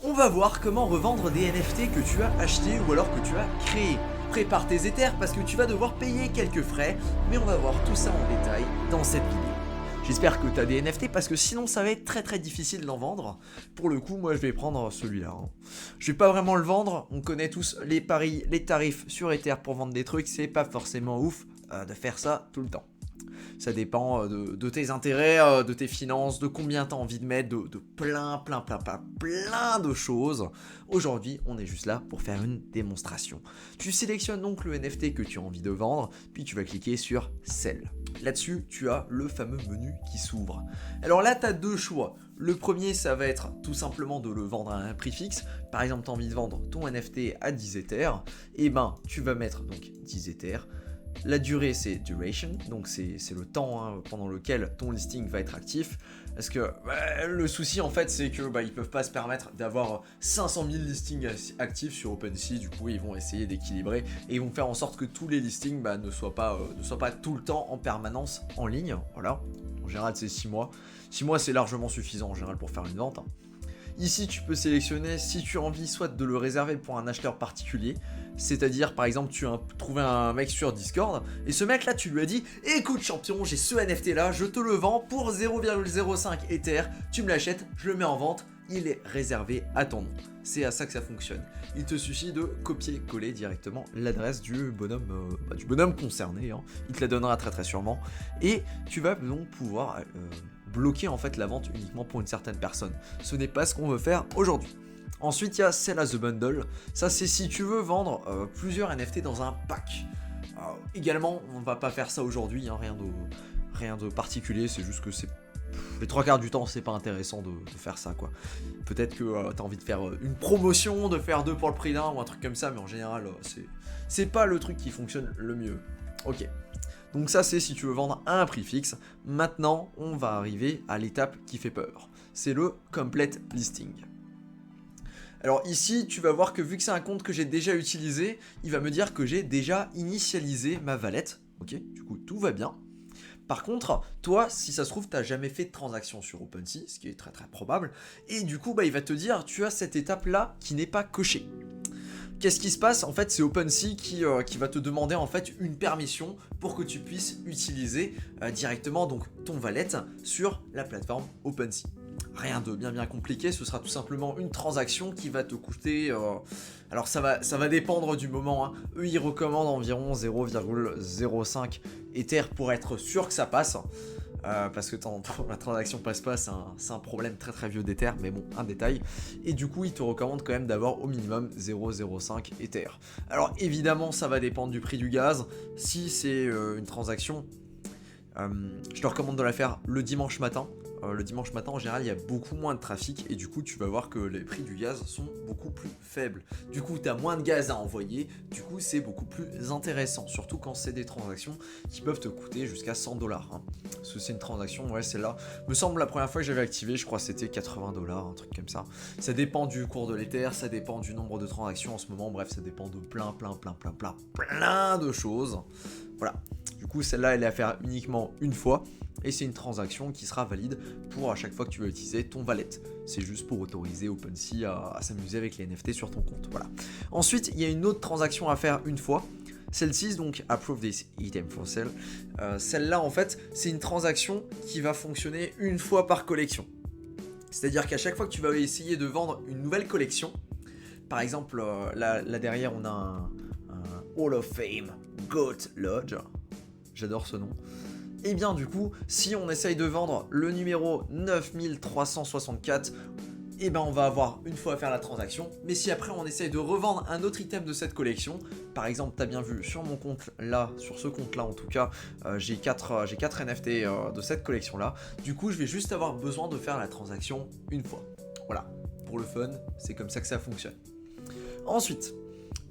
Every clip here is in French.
on va voir comment revendre des NFT que tu as achetés ou alors que tu as créés. Prépare tes Ethers parce que tu vas devoir payer quelques frais, mais on va voir tout ça en détail dans cette vidéo. J'espère que tu as des NFT parce que sinon ça va être très difficile d'en vendre. Pour le coup, moi je vais prendre celui-là. Je vais pas vraiment le vendre, on connaît tous les paris, les tarifs sur Ether pour vendre des trucs, c'est pas forcément ouf de faire ça tout le temps. Ça dépend de tes intérêts, de tes finances, de combien tu as envie de mettre, de plein de choses. Aujourd'hui, on est juste là pour faire une démonstration. Tu sélectionnes donc le NFT que tu as envie de vendre, puis tu vas cliquer sur Sell. Là-dessus, tu as le fameux menu qui s'ouvre. Alors là, tu as deux choix. Le premier, ça va être tout simplement de le vendre à un prix fixe. Par exemple, tu as envie de vendre ton NFT à 10 Ethers. Et ben, tu vas mettre donc 10 Ethers. La durée, c'est duration, donc c'est le temps pendant lequel ton listing va être actif. Parce que le souci en fait, c'est que ils peuvent pas se permettre d'avoir 500 000 listings actifs sur OpenSea. Du coup, ils vont essayer d'équilibrer et ils vont faire en sorte que tous les listings ne soient pas tout le temps en permanence en ligne. Voilà. En général, c'est 6 mois. 6 mois, c'est largement suffisant en général pour faire une vente. Ici, tu peux sélectionner si tu as envie soit de le réserver pour un acheteur particulier, c'est-à-dire par exemple tu as trouvé un mec sur Discord et ce mec là tu lui as dit écoute champion, j'ai ce NFT là, je te le vends pour 0,05 Ether, tu me l'achètes, je le mets en vente, il est réservé à ton nom. C'est à ça que ça fonctionne. Il te suffit de copier-coller directement l'adresse du bonhomme concerné. Il te la donnera très sûrement. Et tu vas donc pouvoir bloquer en fait la vente uniquement pour une certaine personne. Ce n'est pas ce qu'on veut faire aujourd'hui. Ensuite, il y a Sell as a Bundle. Ça, c'est si tu veux vendre plusieurs NFT dans un pack. Également, on ne va pas faire ça aujourd'hui, rien de particulier, c'est juste que c'est les trois quarts du temps, c'est pas intéressant de faire ça, quoi. Peut-être que t'as envie de faire une promotion, de faire deux pour le prix d'un ou un truc comme ça, mais en général, c'est pas le truc qui fonctionne le mieux. Ok. Donc ça, c'est si tu veux vendre à un prix fixe. Maintenant, on va arriver à l'étape qui fait peur. C'est le complete listing. Alors ici, tu vas voir que vu que c'est un compte que j'ai déjà utilisé, il va me dire que j'ai déjà initialisé ma valette. Ok, du coup, tout va bien. Par contre, toi, si ça se trouve, tu n'as jamais fait de transaction sur OpenSea, ce qui est très probable, et du coup, il va te dire, tu as cette étape-là qui n'est pas cochée. Qu'est-ce qui se passe? En fait, c'est OpenSea qui va te demander en fait une permission pour que tu puisses utiliser directement donc ton wallet sur la plateforme OpenSea. Rien de bien compliqué, ce sera tout simplement une transaction qui va te coûter... alors ça va dépendre du moment. Eux, ils recommandent environ 0,05 Ether pour être sûr que ça passe. Parce que la transaction passe pas, c'est un problème très vieux d'Ether, mais bon, un détail. Et du coup, ils te recommandent quand même d'avoir au minimum 0,05 Ether. Alors évidemment, ça va dépendre du prix du gaz. Si c'est une transaction, je te recommande de la faire le dimanche matin. Le dimanche matin, en général, il y a beaucoup moins de trafic et du coup, tu vas voir que les prix du gaz sont beaucoup plus faibles. Du coup, tu as moins de gaz à envoyer, du coup, c'est beaucoup plus intéressant, surtout quand c'est des transactions qui peuvent te coûter jusqu'à 100 $. Parce que c'est une transaction, ouais, celle-là, me semble la première fois que j'avais activé, je crois que c'était 80 $, un truc comme ça. Ça dépend du cours de l'Ether, ça dépend du nombre de transactions en ce moment, bref, ça dépend de plein de choses. Voilà. Du coup, celle-là, elle est à faire uniquement une fois. Et c'est une transaction qui sera valide pour à chaque fois que tu vas utiliser ton wallet. C'est juste pour autoriser OpenSea à s'amuser avec les NFT sur ton compte. Voilà. Ensuite, il y a une autre transaction à faire une fois. Celle-ci, donc, approve this item for sale. Celle-là, en fait, c'est une transaction qui va fonctionner une fois par collection. C'est-à-dire qu'à chaque fois que tu vas essayer de vendre une nouvelle collection, par exemple, là derrière, on a un Hall of Fame Goat Lodge. J'adore ce nom. Et bien du coup, si on essaye de vendre le numéro 9364, et ben on va avoir une fois à faire la transaction. Mais si après on essaye de revendre un autre item de cette collection, par exemple, tu as bien vu sur mon compte là, sur ce compte là en tout cas, j'ai 4 NFT de cette collection là. Du coup, je vais juste avoir besoin de faire la transaction une fois. Voilà, pour le fun, c'est comme ça que ça fonctionne. Ensuite,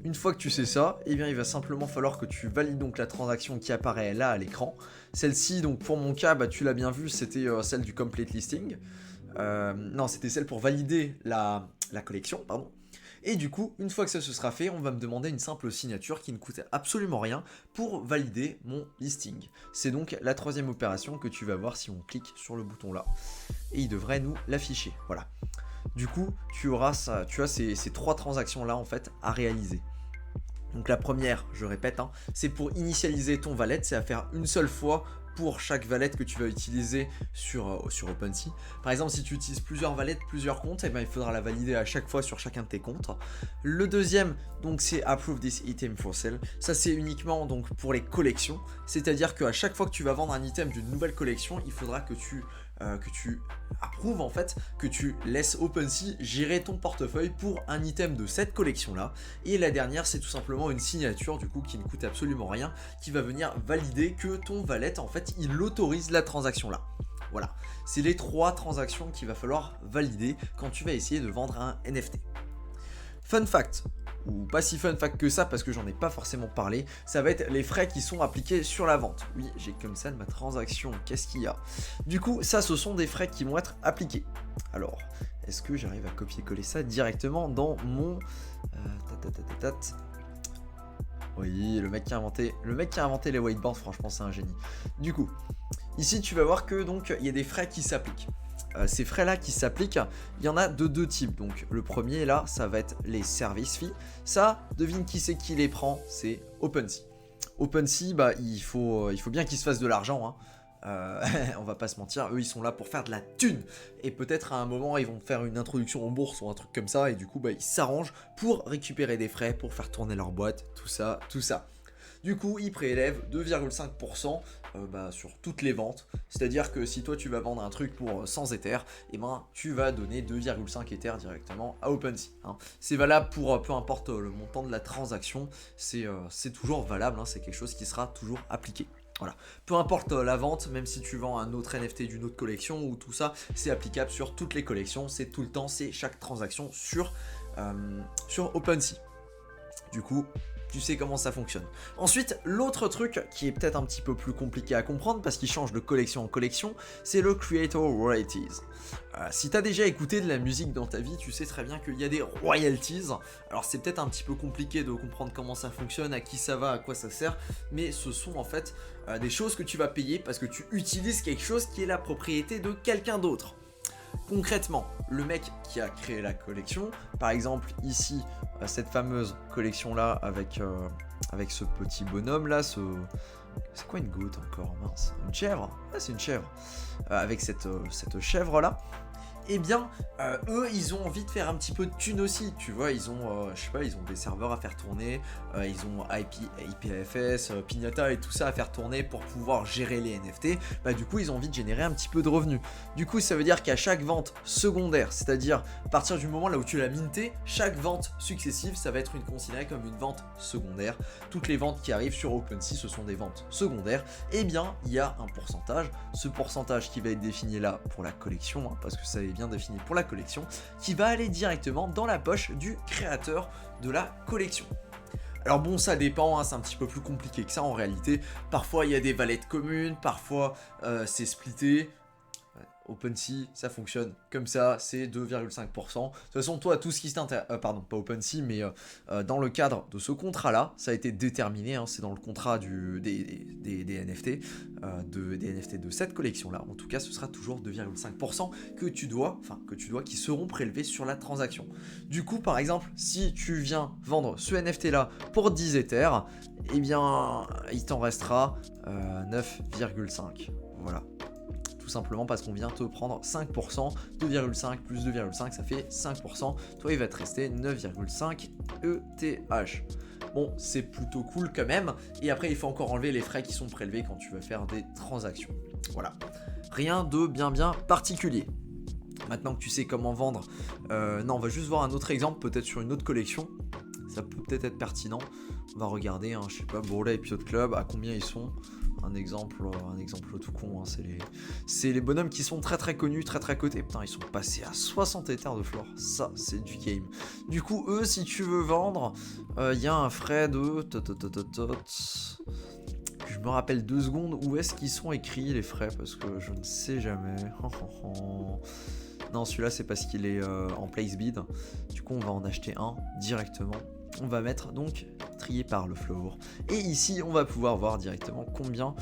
une fois que tu sais ça, eh bien il va simplement falloir que tu valides donc la transaction qui apparaît là à l'écran. Celle-ci, donc pour mon cas, tu l'as bien vu, c'était celle du complete listing. Non, c'était celle pour valider la collection, pardon. Et du coup, une fois que ça se sera fait, on va me demander une simple signature qui ne coûte absolument rien pour valider mon listing. C'est donc la troisième opération que tu vas voir si on clique sur le bouton là. Et il devrait nous l'afficher, voilà. Du coup, tu as ces 3 transactions là en fait à réaliser. Donc la première, je répète, hein, c'est pour initialiser ton wallet, c'est à faire une seule fois pour chaque wallet que tu vas utiliser sur OpenSea. Par exemple, si tu utilises plusieurs wallets, plusieurs comptes, eh ben, il faudra la valider à chaque fois sur chacun de tes comptes. Le deuxième, donc c'est Approve this item for sale. Ça, c'est uniquement donc pour les collections. C'est-à-dire qu'à chaque fois que tu vas vendre un item d'une nouvelle collection, il faudra que tu approuves en fait, que tu laisses OpenSea gérer ton portefeuille pour un item de cette collection là. Et la dernière, c'est tout simplement une signature du coup qui ne coûte absolument rien, qui va venir valider que ton wallet en fait il autorise la transaction là. Voilà, c'est les 3 transactions qu'il va falloir valider quand tu vas essayer de vendre un NFT. Fun fact, ou pas si fun fact que ça parce que j'en ai pas forcément parlé, ça va être les frais qui sont appliqués sur la vente. Oui, j'ai comme ça de ma transaction, qu'est-ce qu'il y a? Du coup, ça ce sont des frais qui vont être appliqués. Alors, est-ce que j'arrive à copier-coller ça directement dans mon... Oui, le mec qui a inventé les whiteboards, franchement c'est un génie. Du coup, ici tu vas voir que donc il y a des frais qui s'appliquent. Ces frais là qui s'appliquent, il y en a de 2 types. Donc le premier là, ça va être les service fees. Ça, devine qui c'est qui les prend, c'est OpenSea. OpenSea, bah il faut bien qu'ils se fassent de l'argent, hein. On va pas se mentir, eux ils sont là pour faire de la thune. Et peut-être à un moment ils vont faire une introduction en bourse ou un truc comme ça. Et du coup bah, ils s'arrangent pour récupérer des frais, pour faire tourner leur boîte, tout ça, tout ça. Du coup, ils prélèvent 2,5% sur toutes les ventes. C'est-à-dire que si toi tu vas vendre un truc pour 100 Ethers, eh ben, tu vas donner 2,5 Ethers directement à OpenSea. Hein. C'est valable pour peu importe le montant de la transaction, c'est toujours valable, hein, c'est quelque chose qui sera toujours appliqué. Voilà. Peu importe la vente, même si tu vends un autre NFT d'une autre collection ou tout ça, c'est applicable sur toutes les collections, c'est tout le temps, c'est chaque transaction sur OpenSea. Du coup, tu sais comment ça fonctionne. Ensuite, l'autre truc qui est peut-être un petit peu plus compliqué à comprendre parce qu'il change de collection en collection, c'est le Creator Royalties. Si tu as déjà écouté de la musique dans ta vie, tu sais très bien qu'il y a des royalties. Alors c'est peut-être un petit peu compliqué de comprendre comment ça fonctionne, à qui ça va, à quoi ça sert, mais ce sont en fait des choses que tu vas payer parce que tu utilises quelque chose qui est la propriété de quelqu'un d'autre. Concrètement, le mec qui a créé la collection, par exemple ici, cette fameuse collection là avec ce petit bonhomme là, c'est quoi une goat encore, mince, une chèvre? Ah, c'est une chèvre. Avec cette chèvre là, eh bien, eux, ils ont envie de faire un petit peu de thunes aussi, tu vois, ils ont, je sais pas, ils ont des serveurs à faire tourner, ils ont IPFS, Pignata et tout ça à faire tourner pour pouvoir gérer les NFT, bah du coup, ils ont envie de générer un petit peu de revenus. Du coup, ça veut dire qu'à chaque vente secondaire, c'est-à-dire à partir du moment là où tu l'as minté, chaque vente successive, ça va être considérée comme une vente secondaire. Toutes les ventes qui arrivent sur OpenSea, ce sont des ventes secondaires. Eh bien, il y a un pourcentage, ce pourcentage qui va être défini là pour la collection, hein, parce que ça est bien défini pour la collection, qui va aller directement dans la poche du créateur de la collection. Alors bon, ça dépend, hein, c'est un petit peu plus compliqué que ça en réalité. Parfois il y a des wallets communes, parfois c'est splitté. OpenSea, ça fonctionne comme ça, c'est 2,5%. De toute façon, toi, tout ce qui t'intéresse, pardon, pas OpenSea, mais dans le cadre de ce contrat-là, ça a été déterminé, hein, c'est dans le contrat des NFT, des NFT de cette collection-là. En tout cas, ce sera toujours 2,5% qui seront prélevés sur la transaction. Du coup, par exemple, si tu viens vendre ce NFT-là pour 10 Ethers, eh bien, il t'en restera 9,5. Voilà. Tout simplement parce qu'on vient te prendre 5%, 2,5 plus 2,5 ça fait 5%, toi il va te rester 9,5 ETH. Bon, c'est plutôt cool quand même, et après il faut encore enlever les frais qui sont prélevés quand tu vas faire des transactions. Voilà, rien de bien particulier. Maintenant que tu sais comment vendre, non, on va juste voir un autre exemple, peut-être sur une autre collection, ça peut peut-être être pertinent. On va regarder, hein, je sais pas, Bourla et Piot Club, à combien ils sont. Un exemple tout con, hein, c'est les bonhommes qui sont très connus, très cotés. Putain, ils sont passés à 60 Ethers de floor, ça c'est du game. Du coup, eux, si tu veux vendre, il y a un frais de... Je me rappelle 2 secondes, où est-ce qu'ils sont écrits les frais, parce que je ne sais jamais. Non, celui-là c'est parce qu'il est en place bid. Du coup, on va en acheter un directement. On va mettre donc trié par le floor. Et ici, on va pouvoir voir directement combien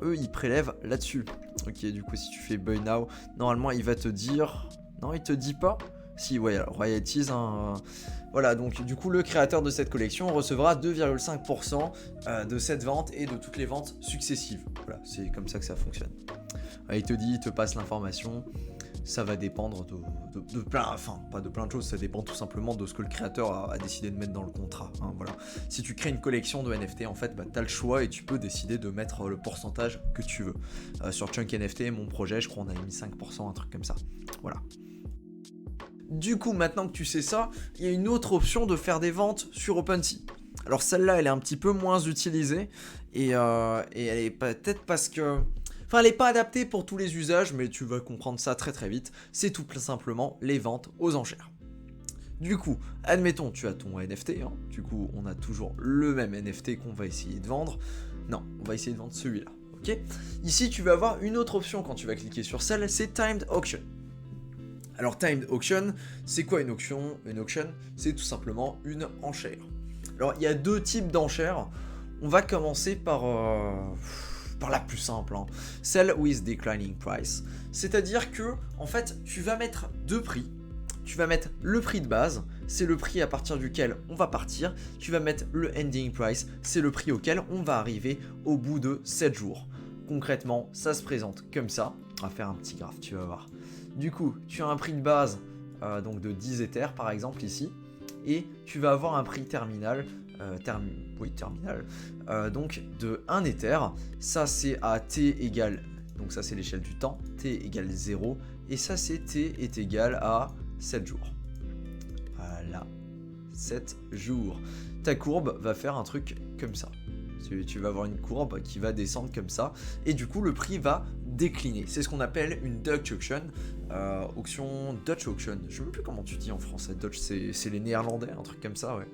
eux ils prélèvent là-dessus. Ok, du coup, si tu fais buy now, normalement il va te dire. Non, il te dit pas. Si, ouais, alors, royalties, hein, voilà, donc du coup, le créateur de cette collection recevra 2,5% de cette vente et de toutes les ventes successives. Voilà, c'est comme ça que ça fonctionne. Il te dit, il te passe l'information. Ça va dépendre de plein, enfin pas de plein de choses, ça dépend tout simplement de ce que le créateur a décidé de mettre dans le contrat. Hein, voilà. Si tu crées une collection de NFT, en fait, bah, tu as le choix et tu peux décider de mettre le pourcentage que tu veux. Sur Chunk NFT, mon projet, je crois on avait mis 5%, un truc comme ça. Voilà. Du coup, maintenant que tu sais ça, il y a une autre option de faire des ventes sur OpenSea. Alors celle-là, elle est un petit peu moins utilisée et elle est peut-être parce que... Enfin, elle n'est pas adaptée pour tous les usages, mais tu vas comprendre ça très très vite. C'est tout simplement les ventes aux enchères. Du coup, admettons, tu as ton NFT. Hein. Du coup, on a toujours le même NFT qu'on va essayer de vendre. Non, on va essayer de vendre celui-là. Ok ? Ici, tu vas avoir une autre option quand tu vas cliquer sur celle, c'est Timed Auction. Alors, Timed Auction, c'est quoi une auction ? Une auction, c'est tout simplement une enchère. Alors, il y a deux types d'enchères. On va commencer par la plus simple, hein. Sell with declining price. C'est-à-dire que, en fait, tu vas mettre deux prix. Tu vas mettre le prix de base, c'est le prix à partir duquel on va partir. Tu vas mettre le ending price, c'est le prix auquel on va arriver au bout de 7 jours. Concrètement, ça se présente comme ça. On va faire un petit graphe, tu vas voir. Du coup, tu as un prix de base donc de 10 Ethers par exemple ici. Et tu vas avoir un prix terminal. Terminal, donc de 1 Ether, ça c'est à t égale, donc ça c'est l'échelle du temps, t égale 0, et ça c'est t est égal à 7 jours. Voilà, 7 jours. Ta courbe va faire un truc comme ça. Tu vas avoir une courbe qui va descendre comme ça, et du coup le prix va décliner. C'est ce qu'on appelle une Dutch auction. Dutch auction, je ne sais même plus comment tu dis en français. Dutch, c'est les néerlandais, un truc comme ça, ouais.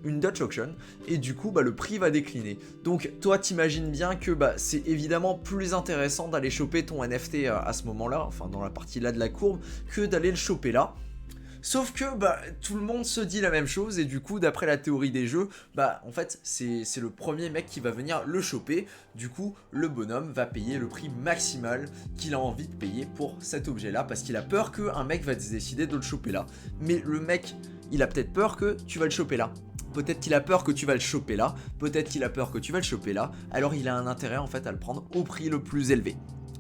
Une Dutch auction, et du coup le prix va décliner. Donc toi t'imagines bien que c'est évidemment plus intéressant d'aller choper ton NFT à ce moment-là, enfin dans la partie là de la courbe, que d'aller le choper là. Sauf que tout le monde se dit la même chose, et du coup d'après la théorie des jeux, en fait c'est le premier mec qui va venir le choper. Du coup le bonhomme va payer le prix maximal qu'il a envie de payer pour cet objet là, parce qu'il a peur qu'un mec va décider de le choper là. Mais le mec, il a peut-être peur que tu vas le choper là. Peut-être qu'il a peur que tu vas le choper là, peut-être qu'il a peur que tu vas le choper là, alors il a un intérêt en fait à le prendre au prix le plus élevé.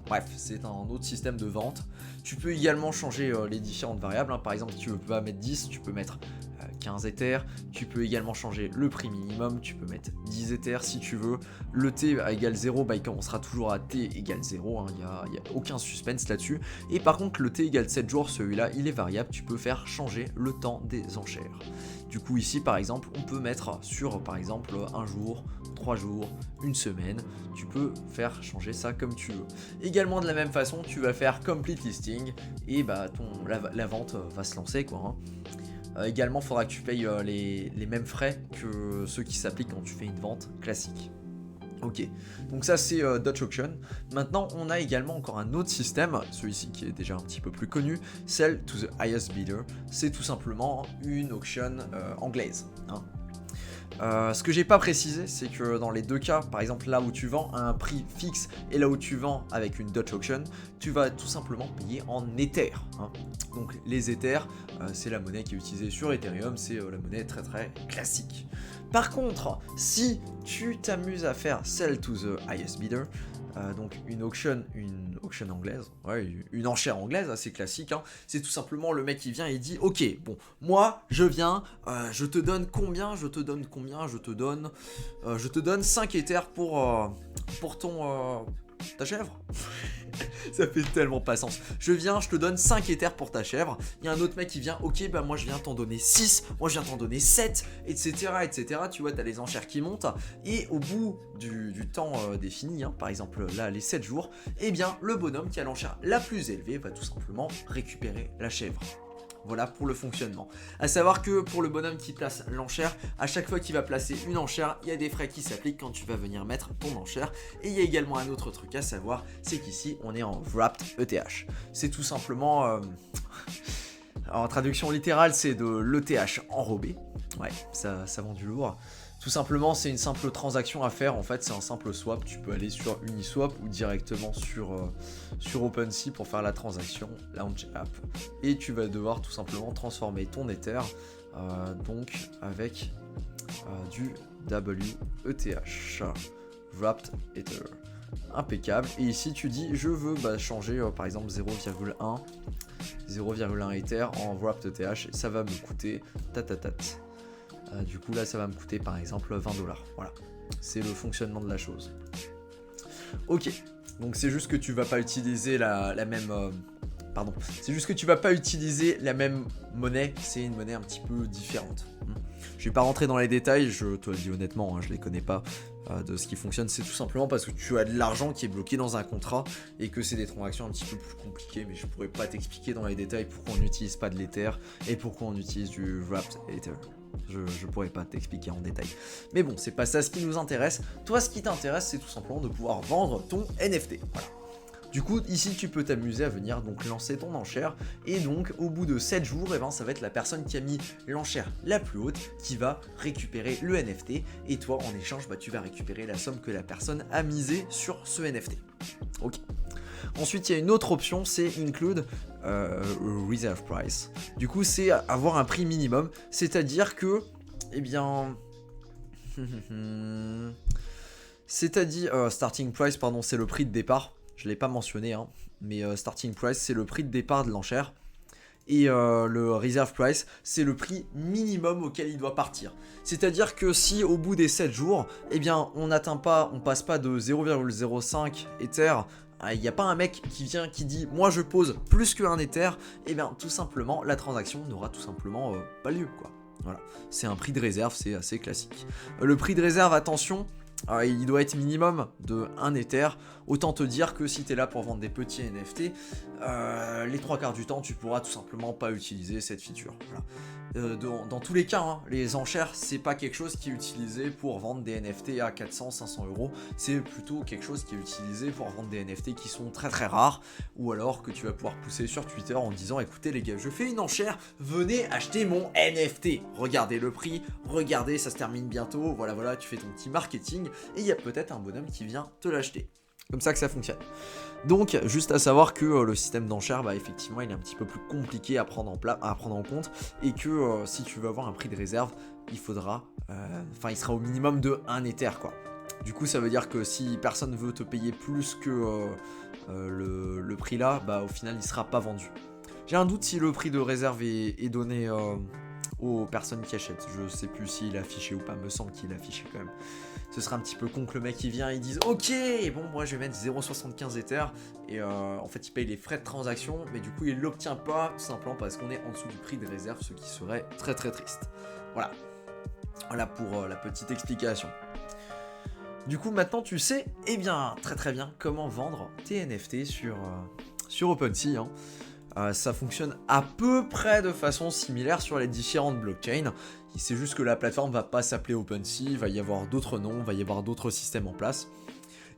Bref, c'est un autre système de vente. Tu peux également changer les différentes variables, hein. Par exemple, si tu veux pas mettre 10, tu peux mettre 15 Ethers. Tu peux également changer le prix minimum, tu peux mettre 10 Ethers si tu veux. Le T égale 0, il commencera toujours à T égale 0, hein. Il n'y a aucun suspense là-dessus. Et par contre, le T égale 7 jours, celui-là, il est variable, tu peux faire changer le temps des enchères. Du coup, ici, par exemple, on peut mettre sur, par exemple, 1 jour, 3 jours, une semaine. Tu peux faire changer ça comme tu veux. Également, de la même façon, tu vas faire complete listing et la vente va se lancer, quoi, hein. Également, il faudra que tu payes les mêmes frais que ceux qui s'appliquent quand tu fais une vente classique. Ok, donc ça c'est Dutch Auction. Maintenant, on a également encore un autre système, celui-ci qui est déjà un petit peu plus connu, Sell to the highest bidder. C'est tout simplement une auction anglaise, hein. Ce que j'ai pas précisé, c'est que dans les deux cas, par exemple là où tu vends à un prix fixe et là où tu vends avec une Dutch Auction, tu vas tout simplement payer en Ether, hein. Donc les Ethers, c'est la monnaie qui est utilisée sur Ethereum, c'est la monnaie très très classique. Par contre, si tu t'amuses à faire Sell to the highest bidder, donc une auction anglaise, ouais, une enchère anglaise assez classique, hein. C'est tout simplement le mec qui vient et dit ok, bon, moi je viens, je te donne combien, je te donne 5 Ethers pour ta chèvre. Ça fait tellement pas sens. Je viens, je te donne 5 Ethers pour ta chèvre. Il y a un autre mec qui vient, ok, moi je viens t'en donner 6, moi je viens t'en donner 7, etc. Tu vois, t'as les enchères qui montent. Et au bout du temps défini, hein, par exemple là les 7 jours, eh bien le bonhomme qui a l'enchère la plus élevée va tout simplement récupérer la chèvre. Voilà pour le fonctionnement. À savoir que pour le bonhomme qui place l'enchère, à chaque fois qu'il va placer une enchère, il y a des frais qui s'appliquent quand tu vas venir mettre ton enchère. Et il y a également un autre truc à savoir, c'est qu'ici on est en Wrapped ETH. C'est tout simplement, en traduction littérale, c'est de l'ETH enrobé. Ouais, ça vend du lourd. Tout simplement, c'est une simple transaction à faire. En fait, c'est un simple swap. Tu peux aller sur Uniswap ou directement sur OpenSea pour faire la transaction Launch App. Et tu vas devoir tout simplement transformer ton Ether donc avec du WETH, Wrapped Ether. Impeccable. Et ici, tu dis, je veux changer par exemple 0,1 Ether en Wrapped ETH. Ça va me coûter du coup là ça va me coûter par exemple 20$. Voilà, c'est le fonctionnement de la chose. Ok, donc c'est juste que tu vas pas utiliser la même c'est juste que tu vas pas utiliser la même monnaie, c'est une monnaie un petit peu différente. Je vais pas rentrer dans les détails, je te le dis honnêtement, je les connais pas de ce qui fonctionne, c'est tout simplement parce que tu as de l'argent qui est bloqué dans un contrat et que c'est des transactions un petit peu plus compliquées, mais je pourrais pas t'expliquer dans les détails pourquoi on n'utilise pas de l'Ether et pourquoi on utilise du Wrapped Ether. Je pourrais pas t'expliquer en détail. Mais bon, c'est pas ça ce qui nous intéresse. Toi, ce qui t'intéresse, c'est tout simplement de pouvoir vendre ton NFT. Voilà. Du coup, ici, tu peux t'amuser à venir donc lancer ton enchère. Et donc, au bout de 7 jours, ça va être la personne qui a mis l'enchère la plus haute qui va récupérer le NFT. Et toi, en échange, tu vas récupérer la somme que la personne a misée sur ce NFT. Ok. Ensuite, il y a une autre option, c'est Include Reserve Price. Du coup, c'est avoir un prix minimum. C'est-à-dire que, Starting Price, pardon, c'est le prix de départ. Je ne l'ai pas mentionné, mais Starting Price, c'est le prix de départ de l'enchère. Et le Reserve Price, c'est le prix minimum auquel il doit partir. C'est-à-dire que si au bout des 7 jours, on passe pas de 0,05 Ether, il n'y a pas un mec qui vient qui dit moi je pose plus qu'un Ether, tout simplement la transaction n'aura tout simplement pas lieu, quoi. Voilà, c'est un prix de réserve, c'est assez classique. Le prix de réserve, attention, il doit être minimum de 1 Ether. Autant te dire que si tu es là pour vendre des petits NFT, les 3/4 du temps, tu pourras tout simplement pas utiliser cette feature. Voilà. Dans tous les cas, les enchères, c'est pas quelque chose qui est utilisé pour vendre des NFT à 400-500 euros. C'est plutôt quelque chose qui est utilisé pour vendre des NFT qui sont très très rares, ou alors que tu vas pouvoir pousser sur Twitter en disant écoutez les gars, je fais une enchère, venez acheter mon NFT. Regardez le prix, regardez, ça se termine bientôt. Voilà, tu fais ton petit marketing et il y a peut-être un bonhomme qui vient te l'acheter. Comme ça que ça fonctionne. Donc, juste à savoir que le système d'enchères, effectivement, il est un petit peu plus compliqué à prendre en compte, et que si tu veux avoir un prix de réserve, il sera au minimum de 1 Ether, quoi. Du coup, ça veut dire que si personne veut te payer plus que le prix là, au final, il sera pas vendu. J'ai un doute si le prix de réserve est donné aux personnes qui achètent. Je sais plus s'il est affiché ou pas, me semble qu'il est affiché quand même. Ce serait un petit peu con que le mec il vient et il dise ok, bon moi je vais mettre 0,75 Ether et en fait il paye les frais de transaction, mais du coup il l'obtient pas tout simplement parce qu'on est en dessous du prix de réserve, ce qui serait très très triste. Voilà pour la petite explication. Du coup maintenant tu sais très très bien comment vendre tes NFT sur OpenSea. Ça fonctionne à peu près de façon similaire sur les différentes blockchains. C'est juste que la plateforme va pas s'appeler OpenSea, il va y avoir d'autres noms, il va y avoir d'autres systèmes en place.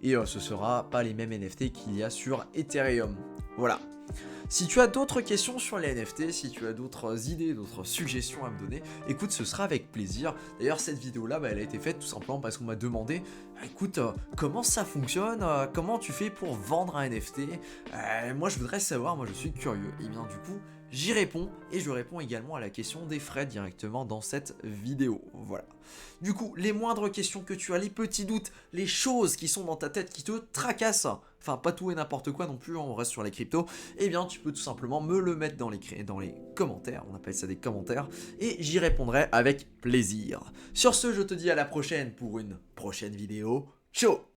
Et ce sera pas les mêmes NFT qu'il y a sur Ethereum. Voilà. Si tu as d'autres questions sur les NFT, si tu as d'autres idées, d'autres suggestions à me donner, écoute, ce sera avec plaisir. D'ailleurs, cette vidéo-là, elle a été faite tout simplement parce qu'on m'a demandé, écoute, comment ça fonctionne, comment tu fais pour vendre un NFT. Moi, je voudrais savoir, moi je suis curieux. Et bien du coup, j'y réponds et je réponds également à la question des frais directement dans cette vidéo. Voilà. Du coup, les moindres questions que tu as, les petits doutes, les choses qui sont dans ta tête qui te tracassent, enfin pas tout et n'importe quoi non plus, on reste sur les cryptos, tu peux tout simplement me le mettre dans les commentaires, on appelle ça des commentaires, et j'y répondrai avec plaisir. Sur ce, je te dis à la prochaine pour une prochaine vidéo. Ciao!